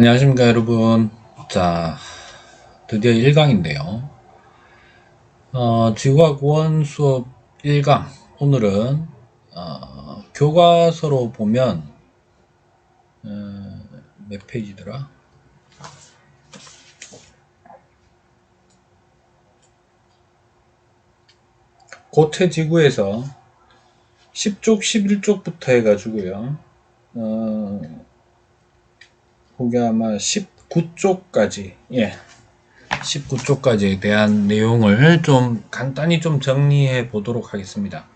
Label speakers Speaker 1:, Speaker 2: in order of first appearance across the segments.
Speaker 1: 안녕하십니까 여러분. 자, 드디어 1강인데요. 지구과학 1 수업 1강. 오늘은 교과서로 보면 몇 페이지더라? 고태지구에서 10쪽 11쪽부터 해가지고요. 그게 아마 19쪽까지, 19쪽까지에 대한 내용을 좀 간단히 좀 정리해 보도록 하겠습니다.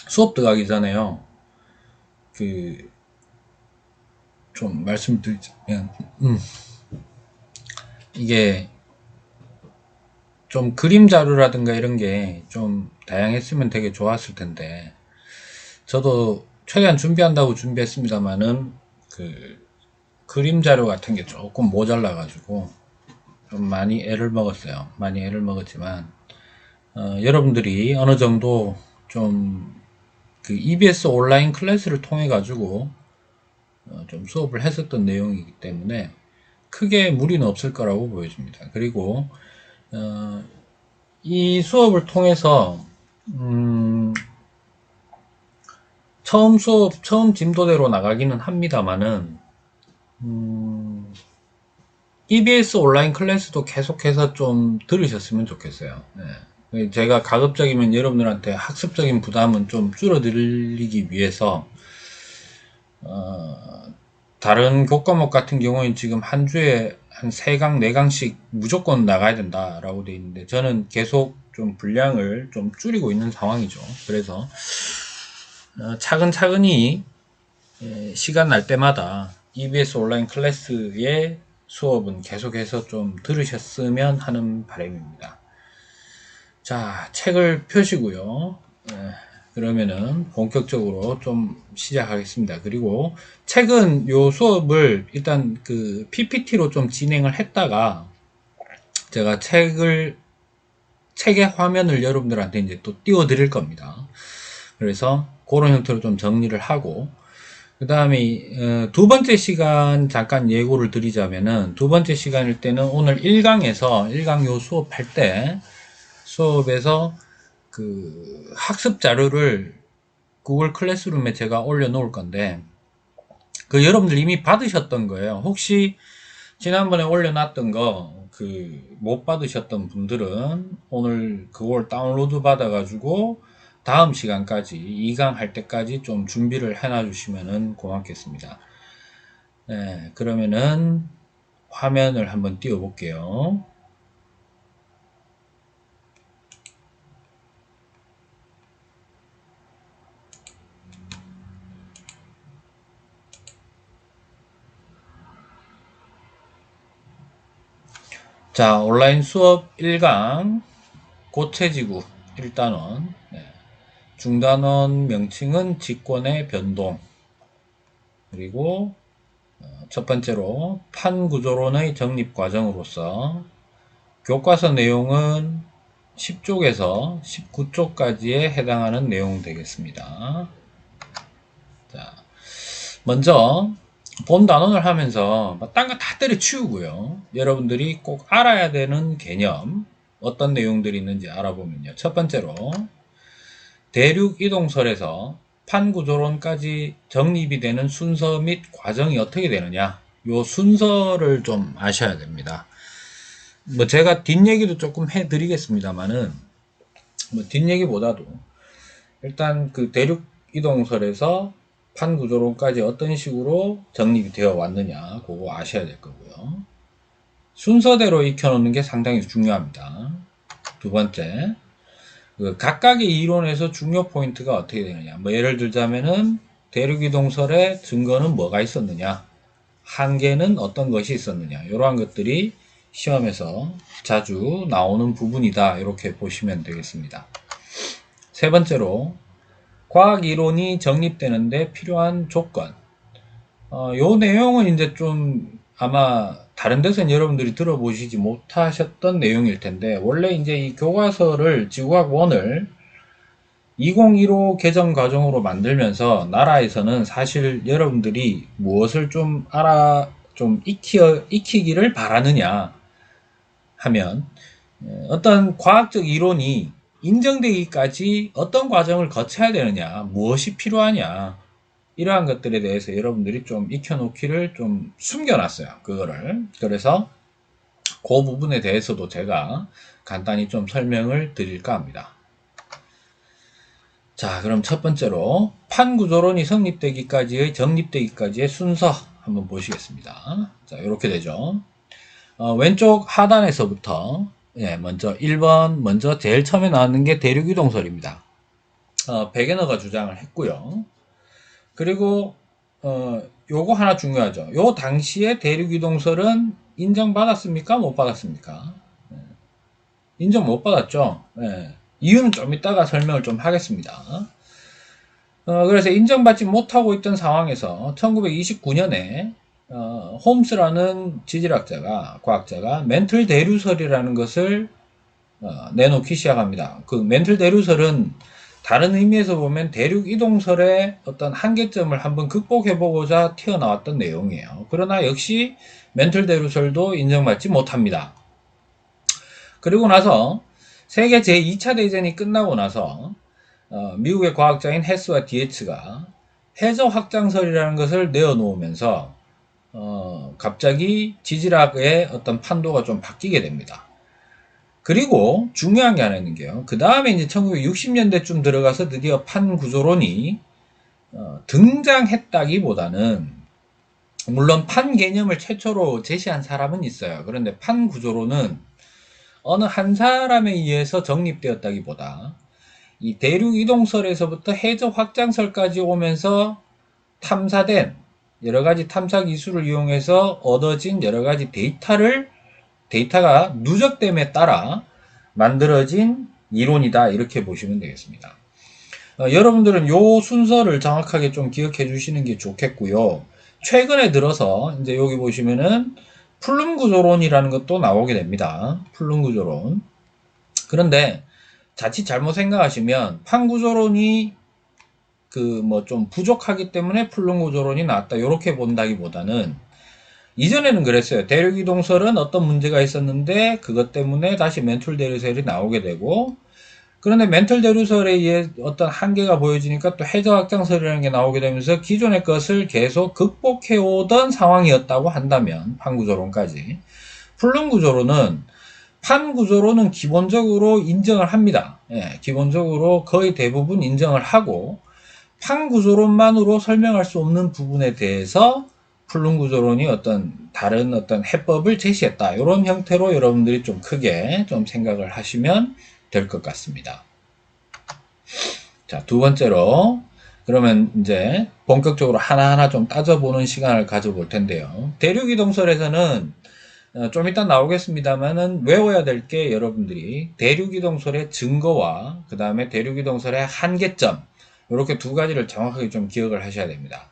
Speaker 1: 수업 들어가기 전에요. 좀 말씀드리자면, 이게 좀 그림 자료라든가 이런 게 좀 다양했으면 되게 좋았을 텐데, 저도 최대한 준비한다고 준비했습니다만은, 그림 자료 같은 게 조금 모자라가지고, 좀 많이 애를 먹었어요. 많이 애를 먹었지만, 여러분들이 어느 정도 좀 EBS 온라인 클래스를 통해 가지고 좀 수업을 했었던 내용이기 때문에 크게 무리는 없을 거라고 보여집니다. 그리고 이 수업을 통해서 처음 진도대로 나가기는 합니다만은 EBS 온라인 클래스도 계속해서 좀 들으셨으면 좋겠어요. 네. 제가 가급적이면 여러분들한테 학습적인 부담은 좀 줄어들이기 위해서 다른 교과목 같은 경우에는 지금 한 주에 한 3강, 4강씩 무조건 나가야 된다라고 되어 있는데, 저는 계속 좀 분량을 좀 줄이고 있는 상황이죠. 그래서 차근차근히 시간 날 때마다 EBS 온라인 클래스의 수업은 계속해서 좀 들으셨으면 하는 바람입니다. 자, 책을 펴시고요. 그러면은 본격적으로 좀 시작하겠습니다. 그리고 책은 요 수업을 일단 PPT로 좀 진행을 했다가 제가 책의 화면을 여러분들한테 이제 또 띄워 드릴 겁니다. 그래서 그런 형태로 좀 정리를 하고, 그 다음에 두 번째 시간 잠깐 예고를 드리자면은, 두 번째 시간일 때는 오늘 1강 요 수업할 때 수업에서 학습 자료를 구글 클래스룸에 제가 올려놓을 건데, 여러분들 이미 받으셨던 거예요. 혹시 지난번에 올려놨던 거 못 받으셨던 분들은 오늘 그걸 다운로드 받아가지고 다음 시간까지 2강 할 때까지 좀 준비를 해놔 주시면 고맙겠습니다. 네, 그러면은 화면을 한번 띄워 볼게요. 자, 온라인 수업 1강 고체지구 1단원. 중단원 명칭은 직권의 변동. 그리고 첫 번째로 판구조론의 정립 과정으로서 교과서 내용은 10쪽에서 19쪽까지에 해당하는 내용 되겠습니다. 자, 먼저 본 단원을 하면서 딴 거 다 때려치우고요. 여러분들이 꼭 알아야 되는 개념, 어떤 내용들이 있는지 알아보면요. 첫 번째로 대륙 이동설에서 판구조론까지 정립이 되는 순서 및 과정이 어떻게 되느냐, 요 순서를 좀 아셔야 됩니다. 뭐 제가 뒷얘기도 조금 해드리겠습니다만은, 뭐 뒷얘기보다도 일단 대륙 이동설에서 판구조론까지 어떤 식으로 정립이 되어 왔느냐, 그거 아셔야 될 거고요. 순서대로 익혀놓는 게 상당히 중요합니다. 두 번째, 각각의 이론에서 중요 포인트가 어떻게 되느냐. 뭐 예를 들자면은 대륙이동설의 증거는 뭐가 있었느냐, 한계는 어떤 것이 있었느냐, 이러한 것들이 시험에서 자주 나오는 부분이다, 이렇게 보시면 되겠습니다. 세 번째로 과학 이론이 정립되는데 필요한 조건. 요 내용은 이제 좀 아마 다른 데서는 여러분들이 들어보시지 못하셨던 내용일 텐데, 원래 이제 이 교과서를 지구과학 1을 2015 개정 과정으로 만들면서 나라에서는 사실 여러분들이 무엇을 좀 익히기를 바라느냐 하면 어떤 과학적 이론이 인정되기까지 어떤 과정을 거쳐야 되느냐, 무엇이 필요하냐, 이러한 것들에 대해서 여러분들이 좀 익혀놓기를 좀 숨겨놨어요. 그거를. 그래서 그 부분에 대해서도 제가 간단히 좀 설명을 드릴까 합니다. 자, 그럼 첫 번째로 판구조론이 정립되기까지의 순서 한번 보시겠습니다. 자, 이렇게 되죠. 왼쪽 하단에서부터 먼저 1번 먼저 제일 처음에 나왔는 게 대륙이동설입니다. 베게너가 주장을 했고요. 그리고 요거 하나 중요하죠. 요 당시에 대륙이동설은 인정받았습니까? 못 받았습니까? 인정 못 받았죠. 이유는 좀 이따가 설명을 좀 하겠습니다. 그래서 인정받지 못하고 있던 상황에서 1929년에 홈스라는 과학자가 멘틀 대류설이라는 것을 내놓기 시작합니다. 그 멘틀 대류설은 다른 의미에서 보면 대륙 이동설의 어떤 한계점을 한번 극복해보고자 튀어나왔던 내용이에요. 그러나 역시 멘틀 대류설도 인정받지 못합니다. 그리고 나서 세계 제2차 대전이 끝나고 나서 미국의 과학자인 헤스와 디에츠가 해저 확장설이라는 것을 내어놓으면서 갑자기 지질학의 어떤 판도가 좀 바뀌게 됩니다. 그리고 중요한 게 하나 있는 게요. 그 다음에 이제 1960년대쯤 들어가서 드디어 판구조론이 등장했다기보다는 물론 판 개념을 최초로 제시한 사람은 있어요. 그런데 판구조론은 어느 한 사람에 의해서 정립되었다기보다 이 대륙 이동설에서부터 해저 확장설까지 오면서 탐사된 여러 가지 탐사 기술을 이용해서 얻어진 여러 가지 데이터가 누적됨에 따라 만들어진 이론이다. 이렇게 보시면 되겠습니다. 여러분들은 요 순서를 정확하게 좀 기억해 주시는 게 좋겠고요. 최근에 들어서 이제 여기 보시면은 플룸 구조론이라는 것도 나오게 됩니다. 플룸 구조론. 그런데 자칫 잘못 생각하시면 판 구조론이 좀 부족하기 때문에 플룸 구조론이 나왔다. 이렇게 본다기보다는 이전에는 그랬어요. 대륙 이동설은 어떤 문제가 있었는데 그것 때문에 다시 멘틀 대류설이 나오게 되고, 그런데 멘틀 대류설에 의해 어떤 한계가 보여지니까 또 해저 확장설이라는 게 나오게 되면서 기존의 것을 계속 극복해 오던 상황이었다고 한다면 판구조론까지, 플룸 구조론은 판구조론은 기본적으로 인정을 합니다. 기본적으로 거의 대부분 인정을 하고 판구조론만으로 설명할 수 없는 부분에 대해서 플룸 구조론이 다른 어떤 해법을 제시했다. 이런 형태로 여러분들이 좀 크게 좀 생각을 하시면 될 것 같습니다. 자, 두 번째로 그러면 이제 본격적으로 하나하나 좀 따져보는 시간을 가져볼 텐데요. 대륙이동설에서는 좀 이따 나오겠습니다만은 외워야 될 게 여러분들이 대륙이동설의 증거와 그 다음에 대륙이동설의 한계점, 이렇게 두 가지를 정확하게 좀 기억을 하셔야 됩니다.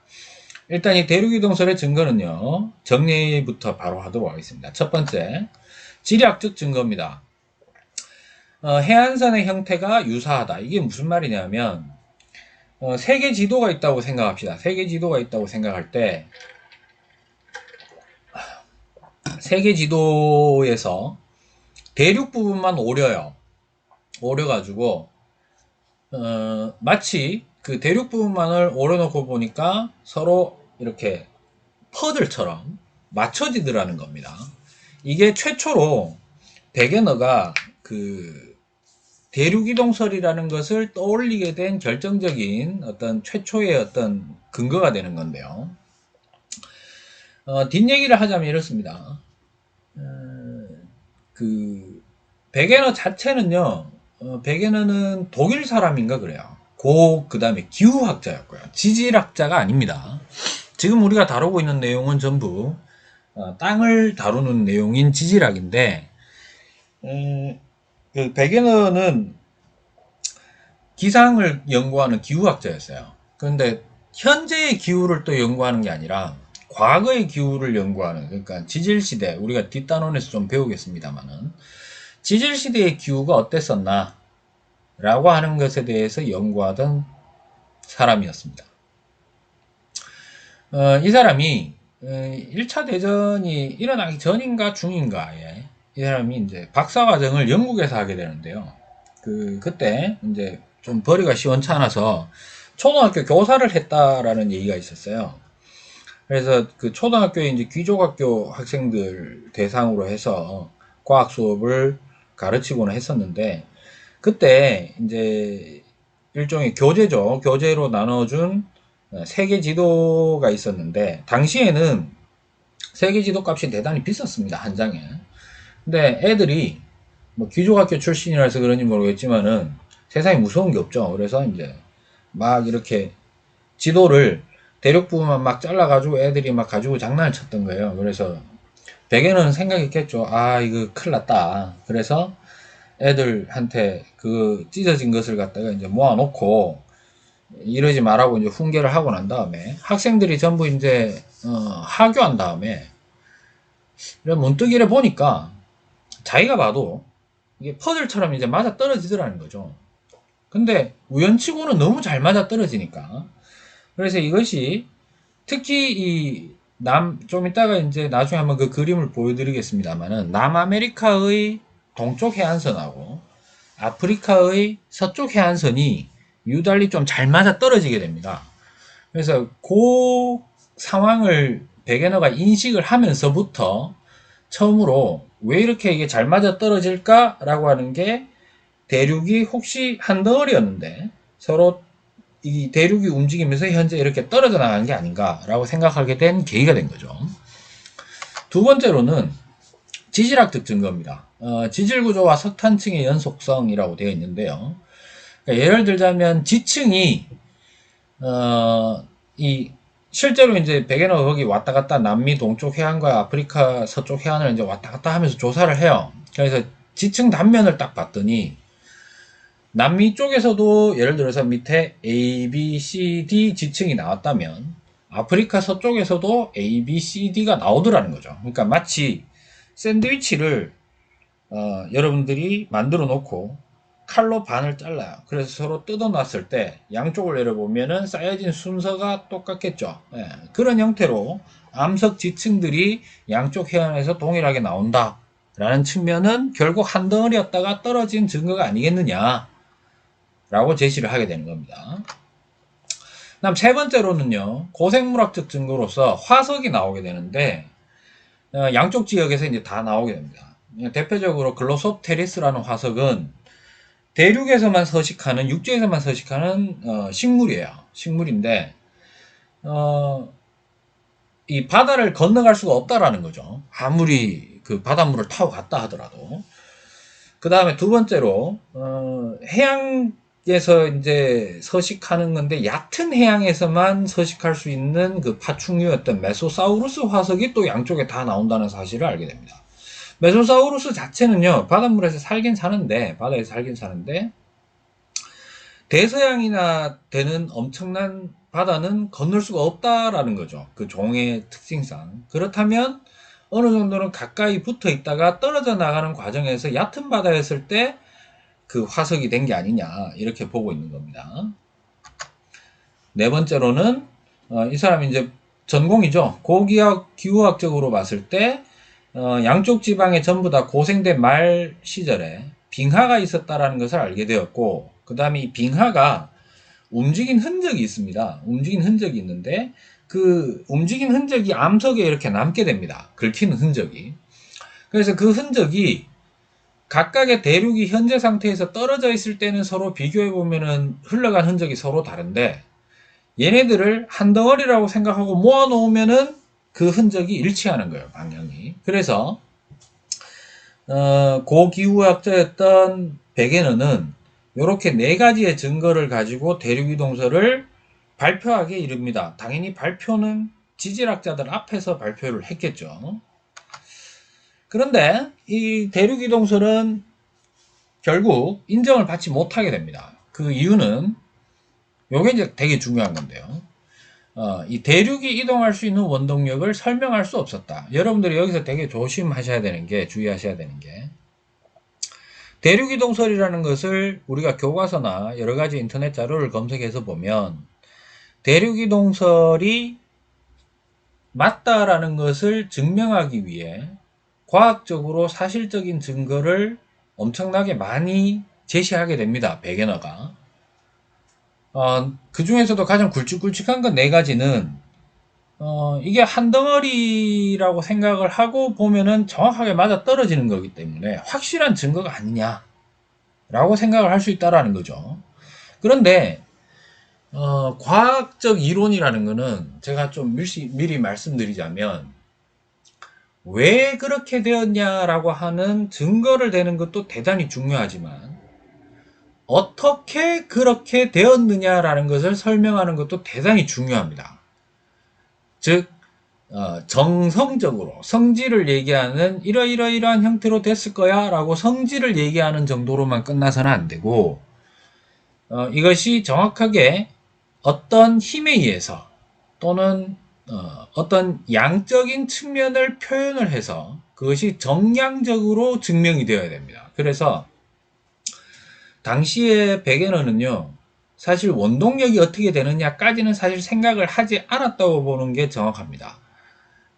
Speaker 1: 일단 이 대륙이동설의 증거는요, 정리부터 바로 하도록 하겠습니다. 첫 번째, 지리학적 증거입니다. 해안선의 형태가 유사하다. 이게 무슨 말이냐면 세계 지도가 있다고 생각합시다. 세계 지도가 있다고 생각할 때 세계 지도에서 대륙 부분만 오려요. 오려가지고 마치 그 대륙 부분만을 오려놓고 보니까 서로 이렇게 퍼즐처럼 맞춰지더라는 겁니다. 이게 최초로 베게너가 그 대륙 이동설이라는 것을 떠올리게 된 결정적인 어떤 최초의 어떤 근거가 되는 건데요. 뒷얘기를 하자면 이렇습니다. 그 베게너 자체는요, 베게너는 독일 사람인가 그래요. 그 다음에 기후학자였고요. 지질학자가 아닙니다. 지금 우리가 다루고 있는 내용은 전부 땅을 다루는 내용인 지질학인데, 그 베게너는 기상을 연구하는 기후학자였어요. 그런데 현재의 기후를 또 연구하는 게 아니라 과거의 기후를 연구하는, 그러니까 지질시대, 우리가 뒷단원에서 좀 배우겠습니다만은 지질시대의 기후가 어땠었나, 라고 하는 것에 대해서 연구하던 사람이었습니다. 이 사람이 1차 대전이 일어나기 전인가 중인가에 이 사람이 이제 박사과정을 영국에서 하게 되는데요. 그때 이제 좀 벌이가 시원찮아서 초등학교 교사를 했다라는 얘기가 있었어요. 그래서 그 초등학교에 이제 귀족학교 학생들 대상으로 해서 과학 수업을 가르치고는 했었는데, 그때 이제 일종의 교재죠. 교재로 나눠준 세계 지도가 있었는데, 당시에는 세계 지도 값이 대단히 비쌌습니다. 한 장에. 근데 애들이 뭐 귀족학교 출신이라서 그런지 모르겠지만은 세상에 무서운 게 없죠. 그래서 이제 막 이렇게 지도를 대륙 부분만 막 잘라가지고 애들이 막 가지고 장난을 쳤던 거예요. 그래서 백에는 생각했겠죠. 아, 이거 큰일 났다. 그래서 애들한테 그 찢어진 것을 갖다가 이제 모아놓고 이러지 말라고 이제 훈계를 하고 난 다음에 학생들이 전부 이제 하교한 다음에 문득 이래 보니까 자기가 봐도 이게 퍼즐처럼 이제 맞아 떨어지더라는 거죠. 근데 우연치고는 너무 잘 맞아 떨어지니까. 그래서 이것이 특히 좀 이따가 이제 나중에 한번 그 그림을 보여드리겠습니다만은 남아메리카의 동쪽 해안선하고 아프리카의 서쪽 해안선이 유달리 좀 잘 맞아 떨어지게 됩니다. 그래서 그 상황을 베게너가 인식을 하면서부터 처음으로 왜 이렇게 이게 잘 맞아 떨어질까라고 하는 게 대륙이 혹시 한 덩어리였는데 서로 이 대륙이 움직이면서 현재 이렇게 떨어져 나간 게 아닌가라고 생각하게 된 계기가 된 거죠. 두 번째로는 지질학적 증거입니다. 지질구조와 석탄층의 연속성이라고 되어 있는데요. 그러니까 예를 들자면 지층이 실제로 이제 베게너가 거기 왔다 갔다 남미 동쪽 해안과 아프리카 서쪽 해안을 이제 왔다 갔다 하면서 조사를 해요. 그래서 지층 단면을 딱 봤더니 남미 쪽에서도 예를 들어서 밑에 A, B, C, D 지층이 나왔다면 아프리카 서쪽에서도 A, B, C, D가 나오더라는 거죠. 그러니까 마치 샌드위치를 여러분들이 만들어 놓고 칼로 반을 잘라요. 그래서 서로 뜯어 놨을 때 양쪽을 내려보면은 쌓여진 순서가 똑같겠죠. 예, 그런 형태로 암석 지층들이 양쪽 해안에서 동일하게 나온다 라는 측면은 결국 한 덩어리였다가 떨어진 증거가 아니겠느냐 라고 제시를 하게 되는 겁니다. 그다음 세 번째로는요, 고생물학적 증거로서 화석이 나오게 되는데 양쪽 지역에서 이제 다 나오게 됩니다. 대표적으로 글로소테리스라는 화석은 대륙에서만 서식하는, 육지에서만 서식하는 식물이에요. 식물인데 이 바다를 건너갈 수가 없다라는 거죠. 아무리 그 바닷물을 타고 갔다 하더라도. 그 다음에 두 번째로 해양에서 이제 서식하는 건데 얕은 해양에서만 서식할 수 있는 그 파충류였던 메소사우루스 화석이 또 양쪽에 다 나온다는 사실을 알게 됩니다. 메소사우루스 자체는요, 바닷물에서 살긴 사는데, 바다에서 살긴 사는데, 대서양이나 되는 엄청난 바다는 건널 수가 없다라는 거죠. 그 종의 특징상. 그렇다면, 어느 정도는 가까이 붙어 있다가 떨어져 나가는 과정에서 얕은 바다였을 때 그 화석이 된 게 아니냐, 이렇게 보고 있는 겁니다. 네 번째로는, 이 사람이 이제 전공이죠. 고기학, 기후학적으로 봤을 때, 양쪽 지방에 전부 다 고생된 말 시절에 빙하가 있었다라는 것을 알게 되었고, 그 다음에 이 빙하가 움직인 흔적이 있습니다. 움직인 흔적이 있는데, 그 움직인 흔적이 암석에 이렇게 남게 됩니다. 긁히는 흔적이. 그래서 그 흔적이 각각의 대륙이 현재 상태에서 떨어져 있을 때는 서로 비교해 보면은 흘러간 흔적이 서로 다른데, 얘네들을 한 덩어리라고 생각하고 모아 놓으면은 그 흔적이 일치하는 거예요, 방향이. 그래서 고기후학자였던 베게너는 이렇게 네 가지의 증거를 가지고 대륙이동설을 발표하게 이릅니다. 당연히 발표는 지질학자들 앞에서 발표를 했겠죠. 그런데 이 대륙이동설은 결국 인정을 받지 못하게 됩니다. 그 이유는 요게 이제 되게 중요한 건데요. 이 대륙이 이동할 수 있는 원동력을 설명할 수 없었다. 여러분들이 여기서 되게 조심하셔야 되는 게, 주의하셔야 되는 게, 대륙이동설이라는 것을 우리가 교과서나 여러 가지 인터넷 자료를 검색해서 보면 대륙이동설이 맞다라는 것을 증명하기 위해 과학적으로 사실적인 증거를 엄청나게 많이 제시하게 됩니다. 베게너가. 그 중에서도 가장 굵직굵직한 건 네 가지는 이게 한 덩어리라고 생각을 하고 보면은 정확하게 맞아 떨어지는 거기 때문에 확실한 증거가 아니냐라고 생각을 할 수 있다라는 거죠. 그런데 과학적 이론이라는 거는 제가 좀 미리 말씀드리자면 왜 그렇게 되었냐라고 하는 증거를 대는 것도 대단히 중요하지만 어떻게 그렇게 되었느냐라는 것을 설명하는 것도 대단히 중요합니다. 즉 정성적으로 성질을 얘기하는 이러이러이러한 형태로 됐을 거야 라고 성질을 얘기하는 정도로만 끝나서는 안 되고 이것이 정확하게 어떤 힘에 의해서 또는 어떤 양적인 측면을 표현을 해서 그것이 정량적으로 증명이 되어야 됩니다. 그래서 당시에 베게너는요 사실 원동력이 어떻게 되느냐까지는 사실 생각을 하지 않았다고 보는 게 정확합니다.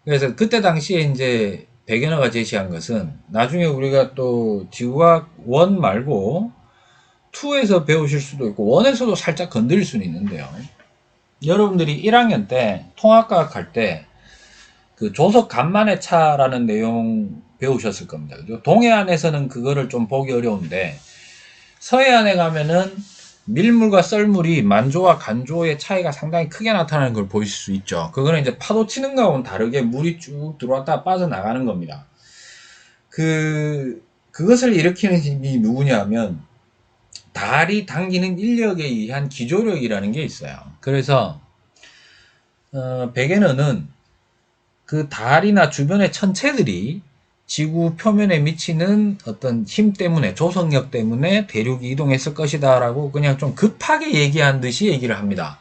Speaker 1: 그래서 그때 당시에 이제 베게너가 제시한 것은 나중에 우리가 또 지구과학 1 말고 2에서 배우실 수도 있고 1에서도 살짝 건드릴 수는 있는데요. 여러분들이 1학년 때 통합과학 할 때 그 조석 간만의 차라는 내용 배우셨을 겁니다. 그죠? 동해안에서는 그거를 좀 보기 어려운데 서해안에 가면은 밀물과 썰물이 만조와 간조의 차이가 상당히 크게 나타나는 걸 보실 수 있죠. 그거는 이제 파도 치는 거하고는 다르게 물이 쭉 들어왔다 빠져나가는 겁니다. 그것을 일으키는 힘이 누구냐면 달이 당기는 인력에 의한 기조력이라는 게 있어요. 그래서 베게너는 그 달이나 주변의 천체들이 지구 표면에 미치는 어떤 힘 때문에 조성력 때문에 대륙이 이동했을 것이다 라고 그냥 좀 급하게 얘기한 듯이 얘기를 합니다.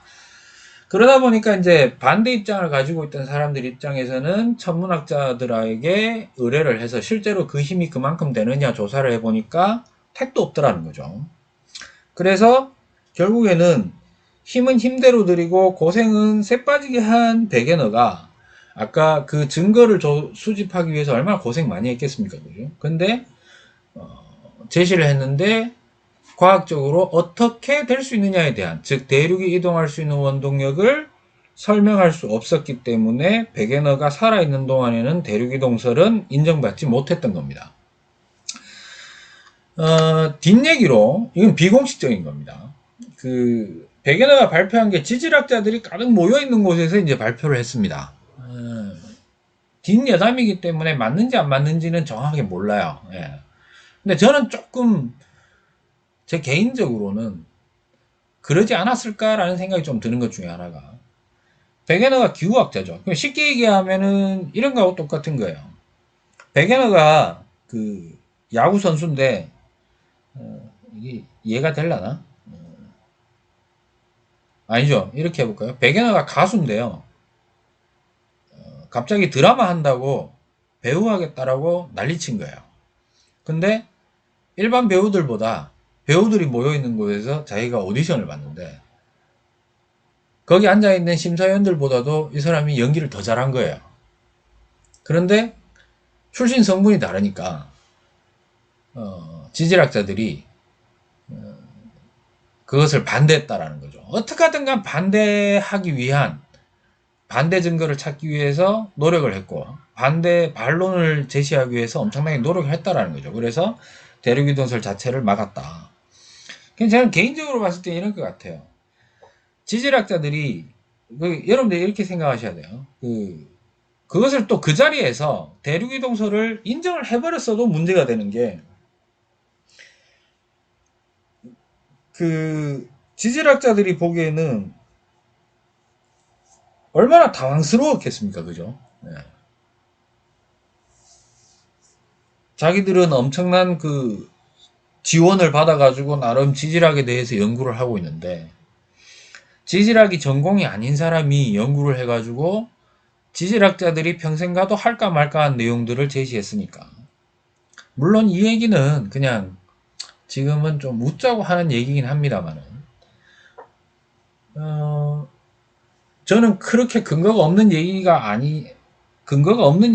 Speaker 1: 그러다 보니까 이제 반대 입장을 가지고 있던 사람들 입장에서는 천문학자들에게 의뢰를 해서 실제로 그 힘이 그만큼 되느냐 조사를 해보니까 택도 없더라는 거죠. 그래서 결국에는 힘은 힘대로 들이고 고생은 쎄빠지게 한 베게너가 아까 그 증거를 수집하기 위해서 얼마나 고생 많이 했겠습니까? 그죠? 근데, 제시를 했는데, 과학적으로 어떻게 될 수 있느냐에 대한, 즉, 대륙이 이동할 수 있는 원동력을 설명할 수 없었기 때문에, 베게너가 살아있는 동안에는 대륙이동설은 인정받지 못했던 겁니다. 뒷얘기로, 이건 비공식적인 겁니다. 베게너가 발표한 게 지질학자들이 가득 모여있는 곳에서 이제 발표를 했습니다. 뒷여담이기 때문에 맞는지 안 맞는지는 정확하게 몰라요. 예. 근데 저는 조금 제 개인적으로는 그러지 않았을까라는 생각이 좀 드는 것 중에 하나가 베게너가 기후학자죠. 쉽게 얘기하면은 이런 거하고 똑같은 거예요. 베게너가 그 야구 선수인데 이게 이해가 되려나? 아니죠. 이렇게 해볼까요? 베게너가 가수인데요. 갑자기 드라마 한다고 배우 하겠다라고 난리친 거예요. 근데 일반 배우들보다 배우들이 모여있는 곳에서 자기가 오디션을 봤는데 거기 앉아있는 심사위원들보다도 이 사람이 연기를 더 잘한 거예요. 그런데 출신 성분이 다르니까 지질학자들이 그것을 반대했다라는 거죠. 어떻게 하든간 반대하기 위한 반대 증거를 찾기 위해서 노력을 했고 반대 반론을 제시하기 위해서 엄청나게 노력을 했다라는 거죠. 그래서 대륙이동설 자체를 막았다. 저는 개인적으로 봤을 때 이럴 것 같아요. 지질학자들이 여러분들 이렇게 생각하셔야 돼요. 그것을 또 그 자리에서 대륙이동설을 인정을 해버렸어도 문제가 되는 게 지질학자들이 보기에는 얼마나 당황스러웠겠습니까, 그죠? 네. 자기들은 엄청난 지원을 받아가지고 나름 지질학에 대해서 연구를 하고 있는데 지질학이 전공이 아닌 사람이 연구를 해가지고 지질학자들이 평생 가도 할까 말까 한 내용들을 제시했으니까 물론 이 얘기는 그냥 지금은 좀 웃자고 하는 얘기긴 합니다만은, 저는 그렇게 근거가 없는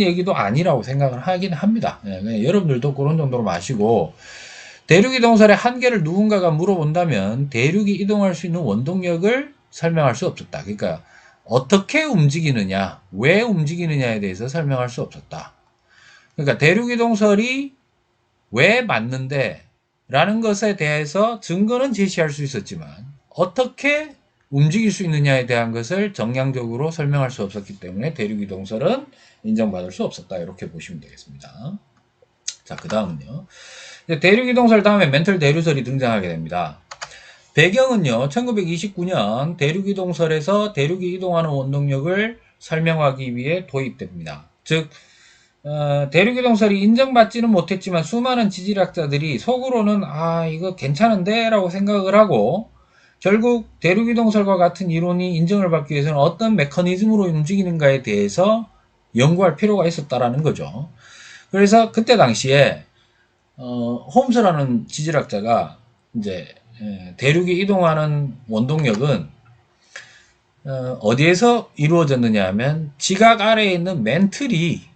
Speaker 1: 얘기도 아니라고 생각을 하긴 합니다. 예, 여러분들도 그런 정도로 마시고, 대륙이동설의 한계를 누군가가 물어본다면 대륙이 이동할 수 있는 원동력을 설명할 수 없었다. 그러니까 어떻게 움직이느냐, 왜 움직이느냐에 대해서 설명할 수 없었다. 그러니까 대륙이동설이 왜 맞는데 라는 것에 대해서 증거는 제시할 수 있었지만 어떻게 움직일 수 있느냐에 대한 것을 정량적으로 설명할 수 없었기 때문에 대륙이동설은 인정받을 수 없었다. 이렇게 보시면 되겠습니다. 자, 그 다음은요. 대륙이동설 다음에 멘틀 대류설이 등장하게 됩니다. 배경은요, 1929년 대륙이동설에서 대륙이 이동하는 원동력을 설명하기 위해 도입됩니다. 즉, 대륙이동설이 인정받지는 못했지만 수많은 지질학자들이 속으로는 이거 괜찮은데? 라고 생각을 하고 결국 대륙이동설과 같은 이론이 인정을 받기 위해서는 어떤 메커니즘으로 움직이는가에 대해서 연구할 필요가 있었다라는 거죠. 그래서 그때 당시에 홈스라는 지질학자가 이제 대륙이 이동하는 원동력은 어디에서 이루어졌느냐 하면 지각 아래에 있는 맨틀이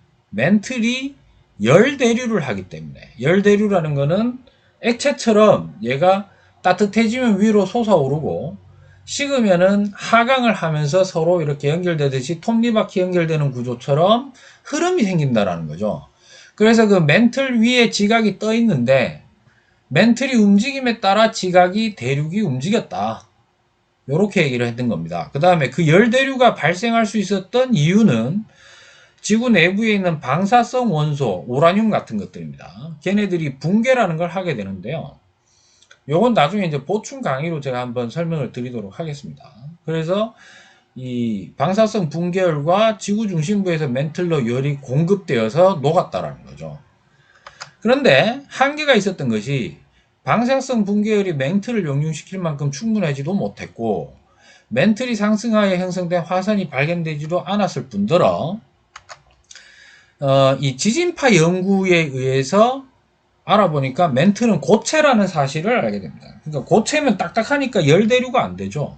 Speaker 1: 열대류를 하기 때문에, 열대류라는 거는 액체처럼 얘가 따뜻해지면 위로 솟아오르고 식으면은 하강을 하면서 서로 이렇게 연결되듯이 톱니바퀴 연결되는 구조처럼 흐름이 생긴다라는 거죠. 그래서 그 맨틀 위에 지각이 떠 있는데 맨틀이 움직임에 따라 지각이 대륙이 움직였다. 요렇게 얘기를 했던 겁니다. 그 다음에 그 열대류가 발생할 수 있었던 이유는 지구 내부에 있는 방사성 원소, 우라늄 같은 것들입니다. 걔네들이 붕괴라는 걸 하게 되는데요. 요건 나중에 이제 보충 강의로 제가 한번 설명을 드리도록 하겠습니다. 그래서 이 방사성 붕괴열과 지구 중심부에서 맨틀로 열이 공급되어서 녹았다라는 거죠. 그런데 한계가 있었던 것이 방사성 붕괴열이 맨틀을 용융시킬 만큼 충분하지도 못했고 맨틀이 상승하여 형성된 화산이 발견되지도 않았을 뿐더러 이 지진파 연구에 의해서 알아보니까 맨틀은 고체라는 사실을 알게 됩니다. 그러니까 고체면 딱딱하니까 열대류가 안 되죠.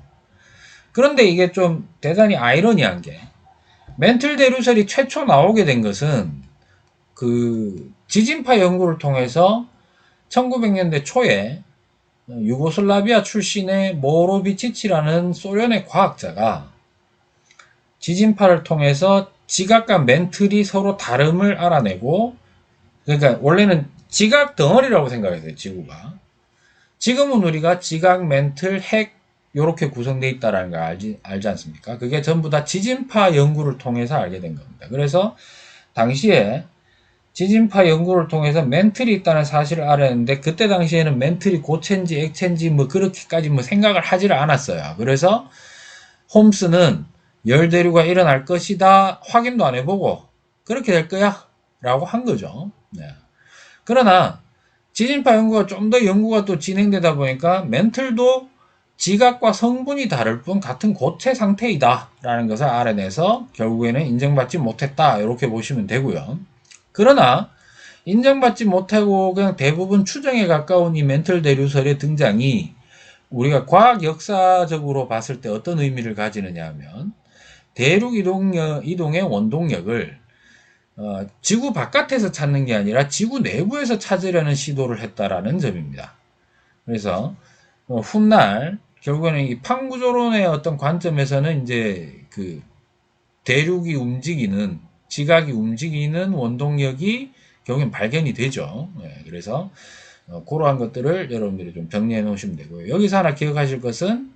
Speaker 1: 그런데 이게 좀 대단히 아이러니한 게 맨틀 대류설이 최초 나오게 된 것은 그 지진파 연구를 통해서 1900년대 초에 유고슬라비아 출신의 모로비치치라는 소련의 과학자가 지진파를 통해서 지각과 맨틀이 서로 다름을 알아내고, 그러니까 원래는 지각 덩어리라고 생각했어요, 지구가. 지금은 우리가 지각, 맨틀, 핵 요렇게 구성되어 있다는 걸 알지 않습니까? 그게 전부 다 지진파 연구를 통해서 알게 된 겁니다. 그래서 당시에 지진파 연구를 통해서 맨틀이 있다는 사실을 알았는데 그때 당시에는 맨틀이 고체인지 액체인지 그렇게까지 생각을 하지를 않았어요. 그래서 홈스는 열대류가 일어날 것이다 확인도 안 해보고 그렇게 될 거야 라고 한 거죠. 네. 그러나 지진파 연구가 좀 더 연구가 또 진행되다 보니까 맨틀도 지각과 성분이 다를 뿐 같은 고체 상태이다 라는 것을 알아내서 결국에는 인정받지 못했다 이렇게 보시면 되고요. 그러나 인정받지 못하고 그냥 대부분 추정에 가까운 이 맨틀 대류설의 등장이 우리가 과학 역사적으로 봤을 때 어떤 의미를 가지느냐 하면 대륙 이동의 원동력을 지구 바깥에서 찾는 게 아니라 지구 내부에서 찾으려는 시도를 했다라는 점입니다. 그래서 훗날 결국에는 이 판구조론의 어떤 관점에서는 이제 그 대륙이 움직이는 지각이 움직이는 원동력이 결국엔 발견이 되죠. 네, 그래서 그러한 것들을 여러분들이 좀 정리해 놓으시면 되고요. 여기서 하나 기억하실 것은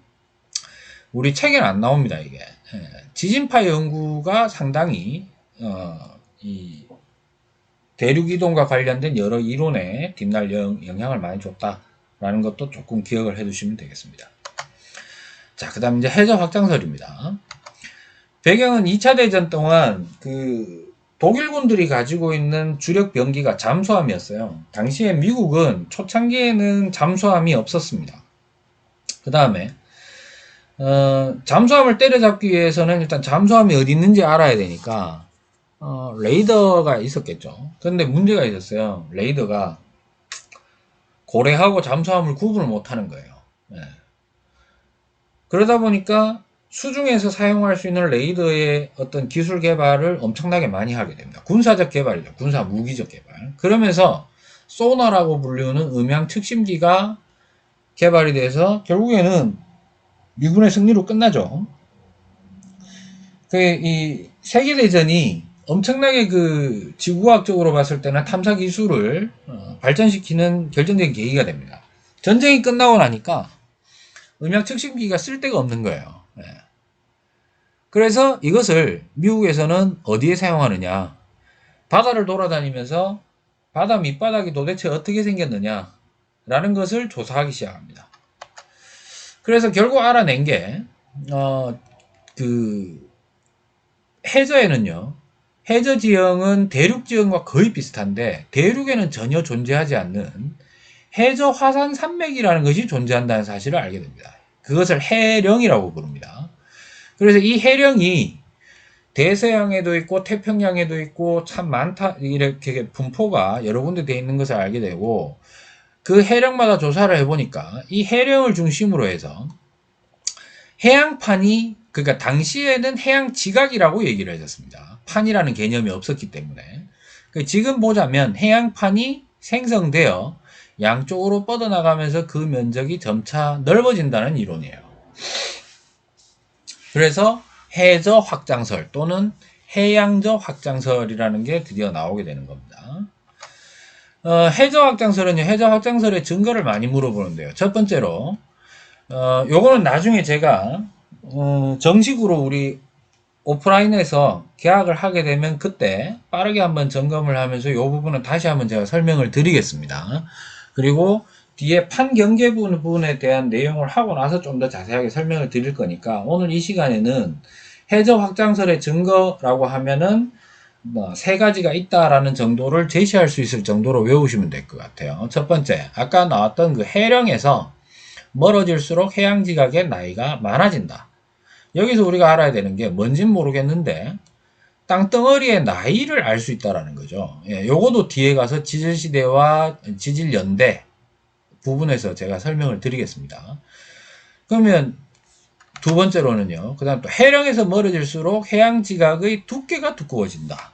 Speaker 1: 우리 책에는 안 나옵니다. 이게 지진파 연구가 상당히 이 대륙 이동과 관련된 여러 이론에 뒷날 영향을 많이 줬다라는 것도 조금 기억을 해두시면 되겠습니다. 자, 그다음 이제 해저 확장설입니다. 배경은 2차 대전 동안 그 독일군들이 가지고 있는 주력 병기가 잠수함이었어요. 당시에 미국은 초창기에는 잠수함이 없었습니다. 그 다음에 잠수함을 때려잡기 위해서는 일단 잠수함이 어디 있는지 알아야 되니까 레이더가 있었겠죠. 그런데 문제가 있었어요. 레이더가 고래하고 잠수함을 구분을 못하는 거예요. 예. 그러다 보니까 수중에서 사용할 수 있는 레이더의 어떤 기술 개발을 엄청나게 많이 하게 됩니다. 군사적 개발이죠. 군사 무기적 개발. 그러면서 소나라고 불리는 음향 측심기가 개발이 돼서 결국에는 미군의 승리로 끝나죠. 이 세계대전이 엄청나게 그 지구과학적으로 봤을 때는 탐사 기술을 발전시키는 결정적인 계기가 됩니다. 전쟁이 끝나고 나니까 음향 측심기가 쓸 데가 없는 거예요. 예. 그래서 이것을 미국에서는 어디에 사용하느냐? 바다를 돌아다니면서 바다 밑바닥이 도대체 어떻게 생겼느냐? 라는 것을 조사하기 시작합니다. 그래서 결국 알아낸 게, 해저에는요, 해저 지형은 대륙 지형과 거의 비슷한데, 대륙에는 전혀 존재하지 않는 해저 화산 산맥이라는 것이 존재한다는 사실을 알게 됩니다. 그것을 해령이라고 부릅니다. 그래서 이 해령이 대서양에도 있고 태평양에도 있고 참 많다, 이렇게 분포가 여러 군데 되어 있는 것을 알게 되고, 그 해령마다 조사를 해보니까 이 해령을 중심으로 해서 해양판이, 그러니까 당시에는 해양 지각이라고 얘기를 해줬습니다. 판이라는 개념이 없었기 때문에. 지금 보자면 해양판이 생성되어 양쪽으로 뻗어나가면서 그 면적이 점차 넓어진다는 이론이에요. 그래서 해저 확장설 또는 해양저 확장설이라는 게 드디어 나오게 되는 겁니다. 해저 확장설은요, 해저 확장설의 증거를 많이 물어보는데요. 첫 번째로, 요거는 나중에 제가, 정식으로 우리 오프라인에서 계약을 하게 되면 그때 빠르게 한번 점검을 하면서 요 부분은 다시 한번 제가 설명을 드리겠습니다. 그리고 뒤에 판 경계 부분에 대한 내용을 하고 나서 좀 더 자세하게 설명을 드릴 거니까 오늘 이 시간에는 해저 확장설의 증거라고 하면은 뭐 세 가지가 있다라는 정도를 제시할 수 있을 정도로 외우시면 될 것 같아요. 첫 번째, 아까 나왔던 그 해령에서 멀어질수록 해양지각의 나이가 많아진다. 여기서 우리가 알아야 되는 게 뭔진 모르겠는데 땅덩어리의 나이를 알 수 있다라는 거죠. 예, 요거도 뒤에 가서 지질시대와 지질연대 부분에서 제가 설명을 드리겠습니다. 그러면 두 번째로는요. 그 다음 또 해령에서 멀어질수록 해양지각의 두께가 두꺼워진다.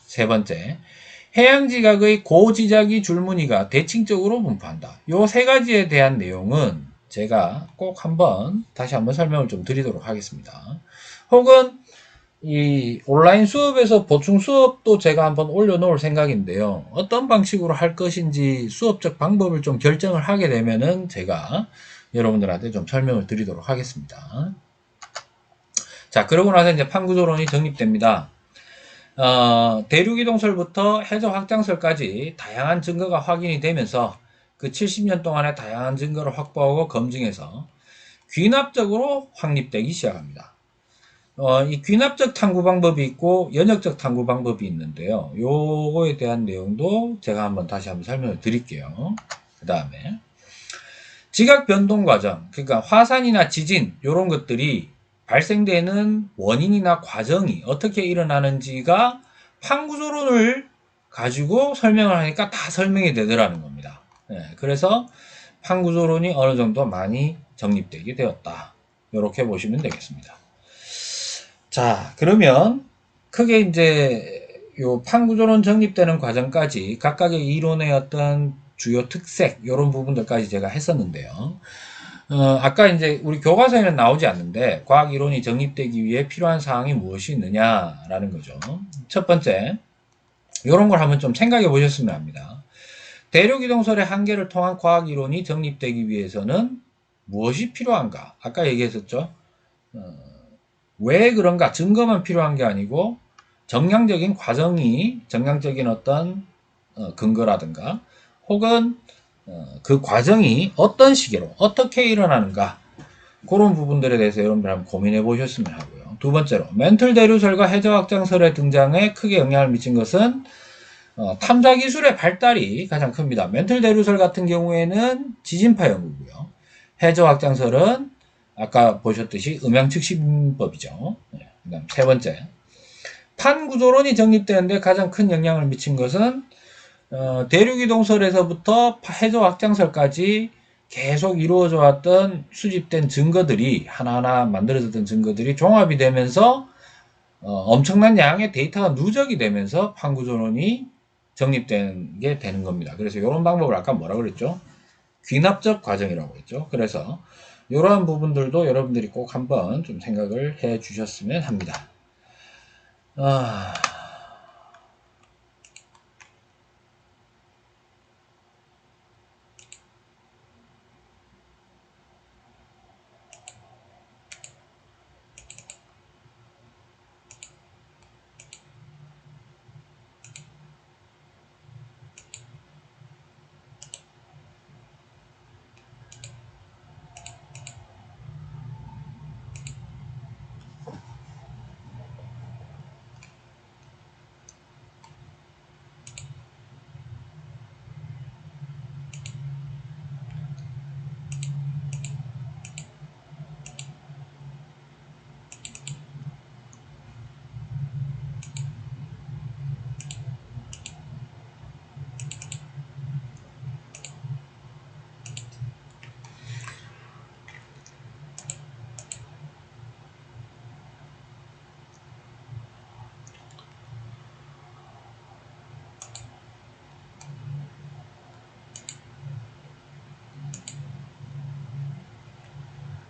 Speaker 1: 세 번째, 해양지각의 고지자기 줄무늬가 대칭적으로 분포한다. 요 세 가지에 대한 내용은 제가 꼭 다시 한번 설명을 좀 드리도록 하겠습니다. 혹은 이 온라인 수업에서 보충 수업도 제가 한번 올려놓을 생각인데요. 어떤 방식으로 할 것인지 수업적 방법을 좀 결정을 하게 되면은 제가 여러분들한테 좀 설명을 드리도록 하겠습니다. 자, 그러고 나서 이제 판구조론이 정립됩니다. 대륙이동설부터 해저 확장설까지 다양한 증거가 확인이 되면서 그 70년 동안의 다양한 증거를 확보하고 검증해서 귀납적으로 확립되기 시작합니다. 이 귀납적 탐구 방법이 있고 연역적 탐구 방법이 있는데요. 요거에 대한 내용도 제가 다시 한번 설명을 드릴게요. 그 다음에 지각 변동 과정, 그러니까 화산이나 지진 이런 것들이 발생되는 원인이나 과정이 어떻게 일어나는지가 판구조론을 가지고 설명을 하니까 다 설명이 되더라는 겁니다. 네, 그래서 판구조론이 어느 정도 많이 정립되게 되었다. 이렇게 보시면 되겠습니다. 자, 그러면 크게 이제 요 판구조론 정립되는 과정까지 각각의 이론의 어떤 주요 특색 이런 부분들까지 제가 했었는데요. 아까 이제 우리 교과서에는 나오지 않는데 과학 이론이 정립되기 위해 필요한 사항이 무엇이 있느냐라는 거죠. 첫 번째, 이런 걸 한번 좀 생각해 보셨으면 합니다. 대륙이동설의 한계를 통한 과학 이론이 정립되기 위해서는 무엇이 필요한가? 아까 얘기했었죠. 왜 그런가? 증거만 필요한 게 아니고 정량적인 과정이 정량적인 어떤 근거라든가 혹은 그 과정이 어떤 시기로 어떻게 일어나는가 그런 부분들에 대해서 여러분들 한번 고민해 보셨으면 하고요. 두 번째로 멘틀 대류설과 해저 확장설의 등장에 크게 영향을 미친 것은 탐사 기술의 발달이 가장 큽니다. 멘틀 대류설 같은 경우에는 지진파 연구고요. 해저 확장설은 아까 보셨듯이 음향 측심법이죠. 그 다음 세 번째, 판구조론이 정립되는데 가장 큰 영향을 미친 것은 대륙이동설에서부터 해저 확장설까지 계속 이루어져 왔던 수집된 증거들이 하나하나 만들어졌던 증거들이 종합이 되면서 엄청난 양의 데이터가 누적이 되면서 판구조론이 정립된 게 되는 겁니다. 그래서 이런 방법을 아까 뭐라 그랬죠? 귀납적 과정이라고 했죠. 그래서 이러한 부분들도 여러분들이 꼭 한번 좀 생각을 해 주셨으면 합니다. 아...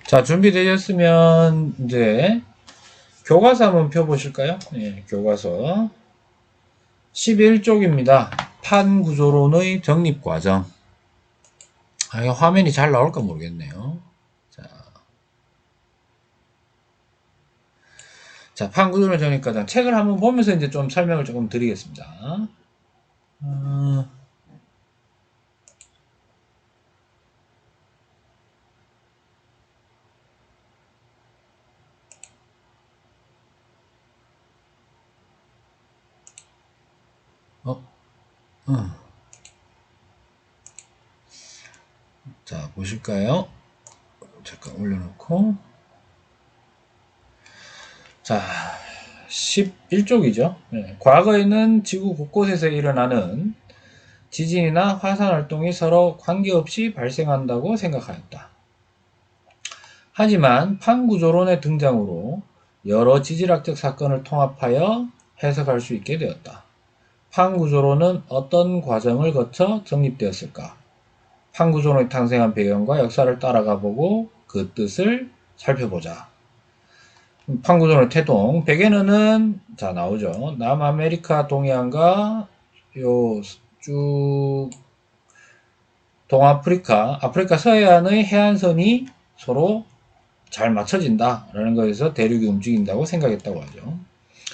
Speaker 1: 자, 준비되셨으면 이제 교과서 한번 펴보실까요? 네, 교과서 11쪽입니다. 판구조론의 정립과정. 이거 화면이 잘 나올까 모르겠네요. 자, 판구조론 정립과정. 책을 한번 보면서 이제 좀 설명을 조금 드리겠습니다. 자, 보실까요? 잠깐 올려놓고. 자, 11쪽이죠. 네, 과거에는 지구 곳곳에서 일어나는 지진이나 화산 활동이 서로 관계없이 발생한다고 생각하였다. 하지만 판구조론의 등장으로 여러 지질학적 사건을 통합하여 해석할 수 있게 되었다. 판구조론은 어떤 과정을 거쳐 정립되었을까? 판구조론이 탄생한 배경과 역사를 따라가 보고 그 뜻을 살펴보자. 판구조론의 태동, 배경은 자 나오죠. 남아메리카 동해안과 요 쭉 동아프리카, 아프리카 서해안의 해안선이 서로 잘 맞춰진다라는 것에서 대륙이 움직인다고 생각했다고 하죠.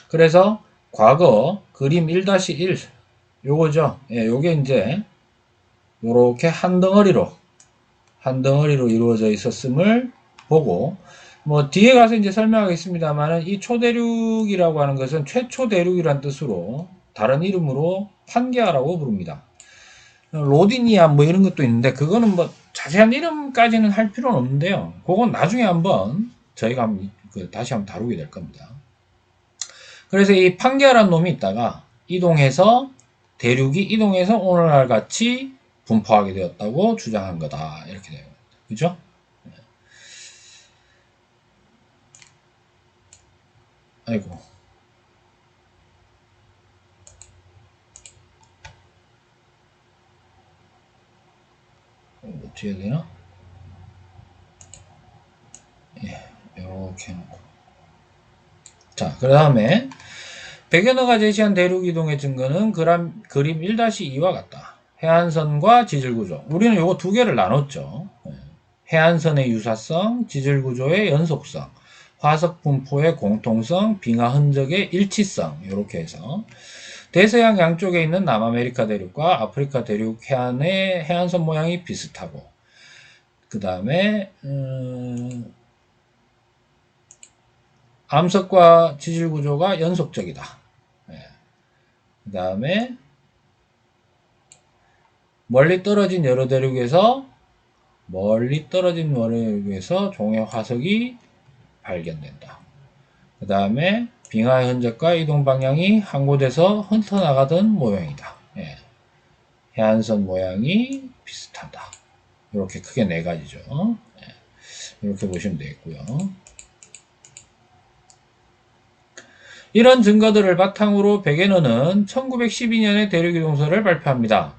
Speaker 1: 그래서 과거 그림 1-1 요거죠. 예, 요게 이제 요렇게 한 덩어리로 이루어져 있었음을 보고 뭐 뒤에 가서 이제 설명하겠습니다만은 이 초대륙이라고 하는 것은 최초 대륙이란 뜻으로 다른 이름으로 판게아라고 부릅니다. 로디니아 뭐 이런 것도 있는데 그거는 뭐 자세한 이름까지는 할 필요는 없는데요. 그건 나중에 한번 저희가 다시 한번 다루게 될 겁니다. 그래서 이 판게아라는 놈이 있다가 대륙이 이동해서 오늘날 같이 분포하게 되었다고 주장한 거다. 이렇게 돼요. 그죠? 아이고. 어떻게 해야 되나? 예, 이렇게 해놓고. 자, 그 다음에 백연어가 제시한 대륙 이동의 증거는 그림 1-2와 같다. 해안선과 지질구조. 우리는 요거 두 개를 나눴죠. 해안선의 유사성, 지질구조의 연속성, 화석 분포의 공통성, 빙하 흔적의 일치성. 이렇게 해서 대서양 양쪽에 있는 남아메리카 대륙과 아프리카 대륙 해안의 해안선 모양이 비슷하고 그 다음에 암석과 지질구조가 연속적이다. 그 다음에 멀리 떨어진 여러 대륙에서 종의 화석이 발견된다. 그 다음에 빙하의 흔적과 이동 방향이 한 곳에서 흩어나가던 모형이다. 예. 해안선 모양이 비슷하다. 이렇게 크게 네 가지죠. 이렇게 보시면 되겠고요. 이런 증거들을 바탕으로 베게너는 1912년에 대륙이동설을 발표합니다.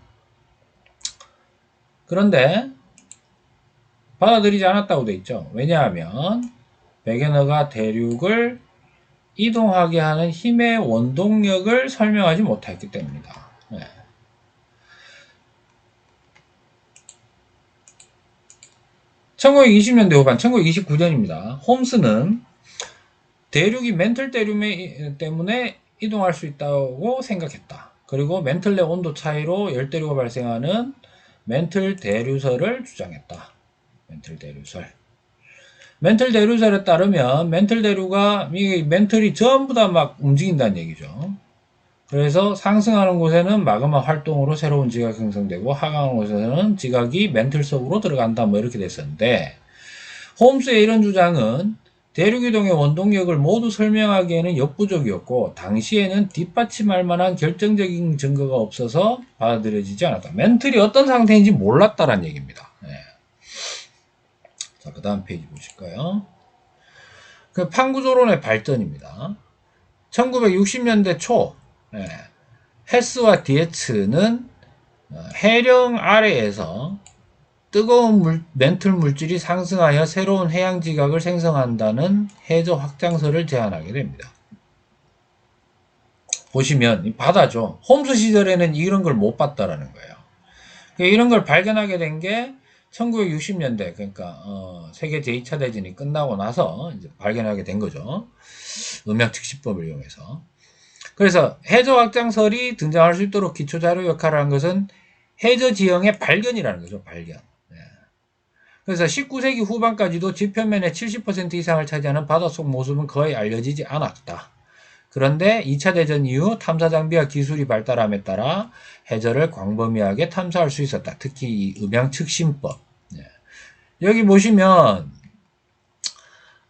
Speaker 1: 그런데 받아들이지 않았다고 돼 있죠. 왜냐하면 베게너가 대륙을 이동하게 하는 힘의 원동력을 설명하지 못했기 때문입니다. 1920년대 후반, 1929년입니다. 홈스는 대륙이 멘틀 대륙 때문에 이동할 수 있다고 생각했다. 그리고 멘틀 내 온도 차이로 열대류가 발생하는 멘틀 대류설을 주장했다. 멘틀 대류설. 멘틀 대류설에 따르면 멘틀 대류가 멘틀이 전부 다 막 움직인다는 얘기죠. 그래서 상승하는 곳에는 마그마 활동으로 새로운 지각이 형성되고 하강하는 곳에서는 지각이 멘틀 속으로 들어간다 뭐 이렇게 됐었는데 홈스의 이런 주장은 대륙이동의 원동력을 모두 설명하기에는 역부족이었고 당시에는 뒷받침할 만한 결정적인 증거가 없어서 받아들여지지 않았다. 멘틀이 어떤 상태인지 몰랐다라는 얘기입니다. 자, 그 다음 페이지 보실까요? 그 판구조론의 발전입니다. 1960년대 초 헤스와 디에츠는 해령 아래에서 뜨거운 멘틀 물질이 상승하여 새로운 해양 지각을 생성한다는 해저 확장설을 제안하게 됩니다. 보시면 바다죠. 홈스 시절에는 이런 걸 못 봤다라는 거예요. 이런 걸 발견하게 된 게 1960년대 그러니까 세계 제2차 대전이 끝나고 나서 이제 발견하게 된 거죠. 음향 측시법을 이용해서. 그래서 해저 확장설이 등장할 수 있도록 기초자료 역할을 한 것은 해저 지형의 발견이라는 거죠. 발견. 그래서 19세기 후반까지도 지표면의 70% 이상을 차지하는 바닷속 모습은 거의 알려지지 않았다. 그런데 2차 대전 이후 탐사 장비와 기술이 발달함에 따라 해저를 광범위하게 탐사할 수 있었다. 특히 이 음향 측심법. 여기 보시면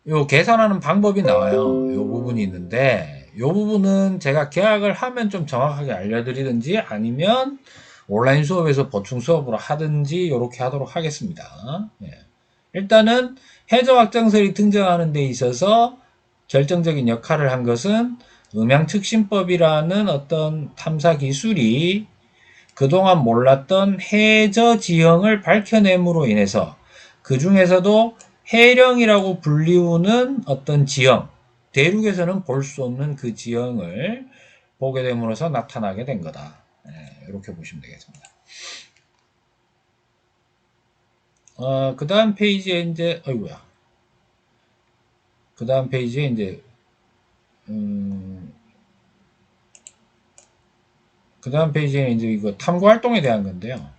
Speaker 1: 요 계산하는 방법이 나와요. 요 부분이 있는데 요 부분은 제가 계약을 하면 좀 정확하게 알려드리든지 아니면 온라인 수업에서 보충 수업으로 하든지 이렇게 하도록 하겠습니다. 일단은 해저 확장설이 등장하는 데 있어서 결정적인 역할을 한 것은 음향 측심법이라는 어떤 탐사 기술이 그동안 몰랐던 해저 지형을 밝혀냄으로 인해서 그 중에서도 해령이라고 불리우는 어떤 지형, 대륙에서는 볼 수 없는 그 지형을 보게 됨으로써 나타나게 된 거다. 이렇게 보시면 되겠습니다. 그 다음 페이지에 이제, 어이구야. 그 다음 페이지에 이제, 그 다음 페이지에 이제 이거 탐구 활동에 대한 건데요.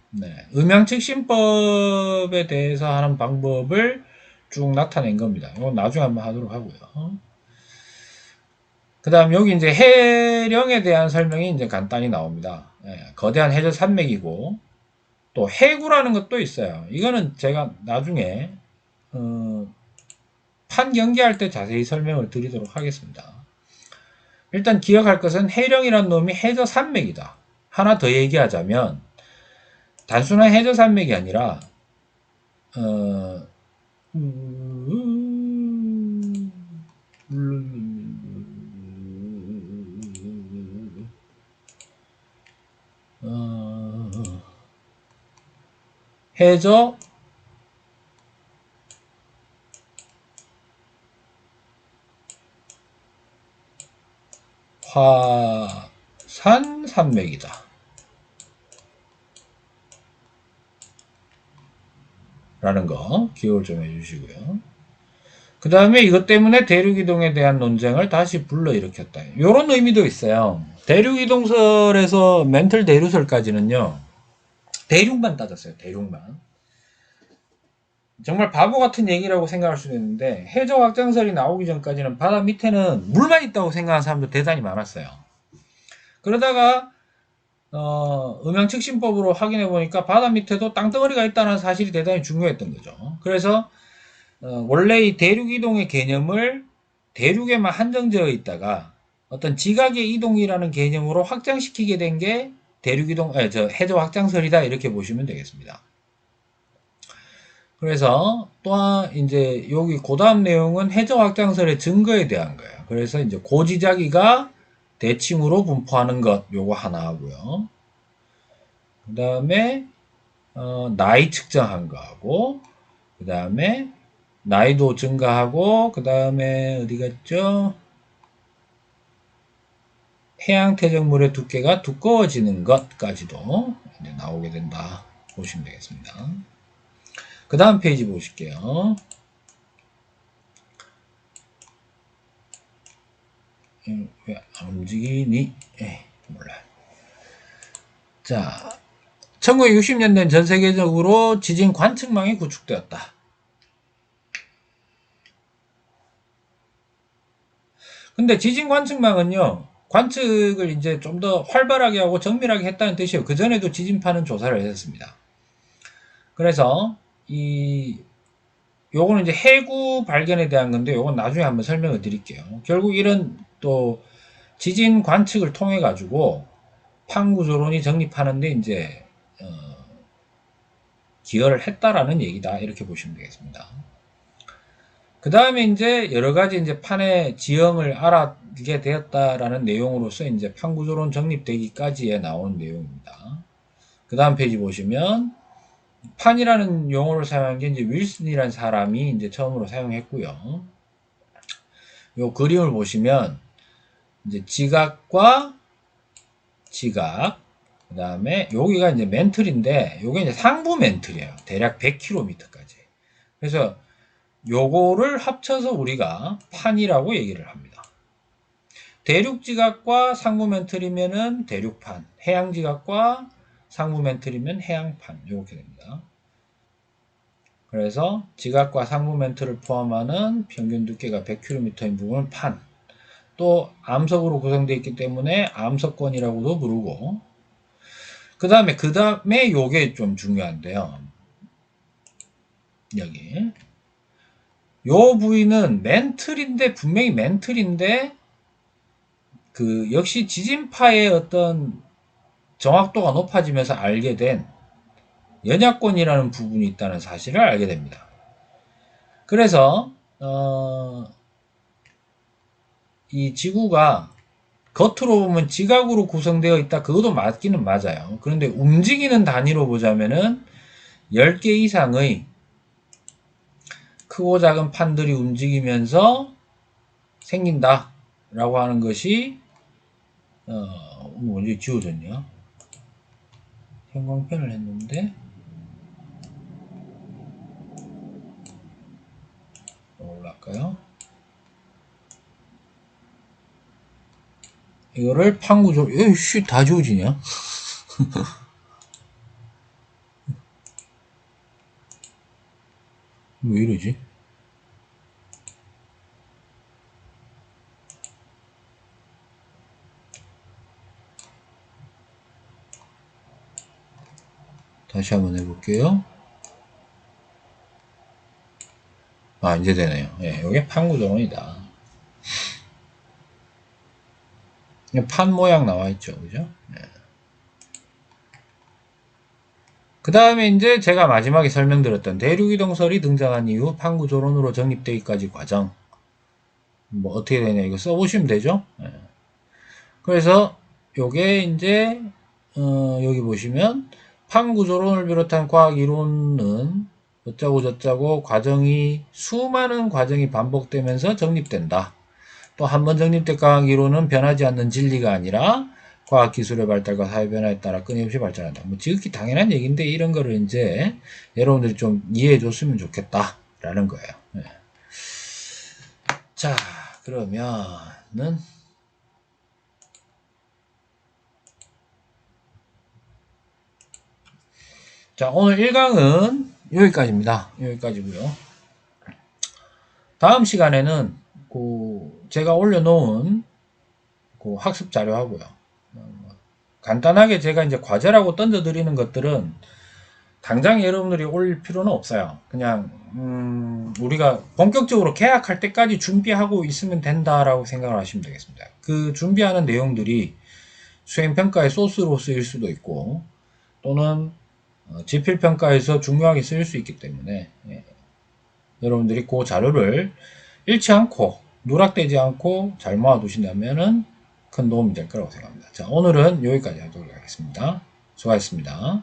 Speaker 1: 음향 측심법에 대해서 하는 방법을 쭉 나타낸 겁니다. 이건 나중에 한번 하도록 하고요. 그 다음 여기 이제 해령에 대한 설명이 이제 간단히 나옵니다. 거대한 해저 산맥이고, 또 해구라는 것도 있어요. 이거는 제가 나중에 판 경기할 때 자세히 설명을 드리도록 하겠습니다. 일단 기억할 것은 해령이란 놈이 해저 산맥이다. 하나 더 얘기하자면 단순한 해저 산맥이 아니라 해저 화산 산맥이다. 라는 거 기억을 좀 해주시고요. 그 다음에 이것 때문에 대륙이동에 대한 논쟁을 다시 불러일으켰다. 이런 의미도 있어요. 대륙이동설에서 멘틀 대류설까지는요. 대륙만 따졌어요. 대륙만. 정말 바보 같은 얘기라고 생각할 수도 있는데 해저 확장설이 나오기 전까지는 바다 밑에는 물만 있다고 생각하는 사람도 대단히 많았어요. 그러다가 음향 측심법으로 확인해 보니까 바다 밑에도 땅덩어리가 있다는 사실이 대단히 중요했던 거죠. 그래서 원래 이 대륙 이동의 개념을 대륙에만 한정되어 있다가 어떤 지각의 이동이라는 개념으로 확장시키게 된 게 대륙이동, 해저 확장설이다 이렇게 보시면 되겠습니다. 그래서 또한 이제 여기 그다음 내용은 해저 확장설의 증거에 대한 거예요. 그래서 이제 고지자기가 대칭으로 분포하는 것 요거 하나 하고요. 그 다음에 나이 측정한 거하고 그 다음에 나이도 증가하고 그 다음에 어디 갔죠? 해양 퇴적물의 두께가 두꺼워지는 것까지도 이제 나오게 된다 보시면 되겠습니다. 그 다음 페이지 보실게요. 왜 안 움직이니? 몰라요. 자, 1960년대는 전 세계적으로 지진 관측망이 구축되었다. 근데 지진 관측망은요, 관측을 이제 좀 더 활발하게 하고 정밀하게 했다는 뜻이에요. 그전에도 지진파는 조사를 했습니다. 그래서, 요거는 이제 해구 발견에 대한 건데, 요건 나중에 한번 설명을 드릴게요. 결국 이런 또 지진 관측을 통해 가지고 판구조론이 정립하는데 이제, 기여를 했다라는 얘기다. 이렇게 보시면 되겠습니다. 그 다음에 이제 여러 가지 이제 판의 지형을 알게 되었다라는 내용으로서 이제 판구조론 정립되기까지에 나오는 내용입니다. 그 다음 페이지 보시면 판이라는 용어를 사용한 게 이제 윌슨이라는 사람이 이제 처음으로 사용했고요. 요 그림을 보시면 이제 지각과 지각, 그 다음에 여기가 이제 멘틀인데 요게 이제 상부 멘틀이에요. 대략 100km까지. 그래서 요거를 합쳐서 우리가 판이라고 얘기를 합니다. 대륙지각과 상부멘틀이면은 대륙판, 해양지각과 상부멘틀이면 해양판 이렇게 됩니다. 그래서 지각과 상부멘틀을 포함하는 평균 두께가 100km인 부분은 판, 또 암석으로 구성되어 있기 때문에 암석권이라고도 부르고, 그 다음에 요게 좀 중요한데요. 여기 요 부위는 멘틀인데 분명히 멘틀인데 그 역시 지진파의 어떤 정확도가 높아지면서 알게 된 연약권이라는 부분이 있다는 사실을 알게 됩니다. 그래서 이 지구가 겉으로 보면 지각으로 구성되어 있다. 그것도 맞기는 맞아요. 그런데 움직이는 단위로 보자면은 10개 이상의 크고 작은 판들이 움직이면서 생긴다라고 하는 것이 언제 지워졌냐? 형광펜을 했는데 올라갈까요? 이거를 판구조, 에이씨, 다 지워지냐? 왜 이러지? 다시 한번 해볼게요. 아, 이제 되네요. 예, 이게 판구조론이다. 판 모양 나와 있죠. 그죠? 예. 그 다음에 이제 제가 마지막에 설명드렸던 대륙이동설이 등장한 이후 판구조론으로 정립되기까지 과정. 뭐 어떻게 되냐 이거 써보시면 되죠. 예. 그래서 요게 이제 여기 보시면 판구조론을 비롯한 과학 이론은 어쩌고 저쩌고 과정이 수많은 과정이 반복되면서 정립된다. 또 한 번 정립된 과학 이론은 변하지 않는 진리가 아니라 과학기술의 발달과 사회 변화에 따라 끊임없이 발전한다. 뭐 지극히 당연한 얘기인데 이런 거를 이제 여러분들이 좀 이해해 줬으면 좋겠다라는 거예요. 네. 자, 그러면은 자, 오늘 1강은 여기까지입니다. 여기까지고요. 다음 시간에는 제가 올려놓은 학습 자료하고요. 간단하게 제가 이제 과제라고 던져드리는 것들은 당장 여러분들이 올릴 필요는 없어요. 그냥 우리가 본격적으로 계약할 때까지 준비하고 있으면 된다라고 생각을 하시면 되겠습니다. 그 준비하는 내용들이 수행평가의 소스로 쓰일 수도 있고 또는 지필평가에서 중요하게 쓰일 수 있기 때문에 여러분들이 그 자료를 잃지 않고 누락되지 않고 잘 모아두신다면 큰 도움이 될 거라고 생각합니다. 자, 오늘은 여기까지 하도록 하겠습니다. 수고하셨습니다.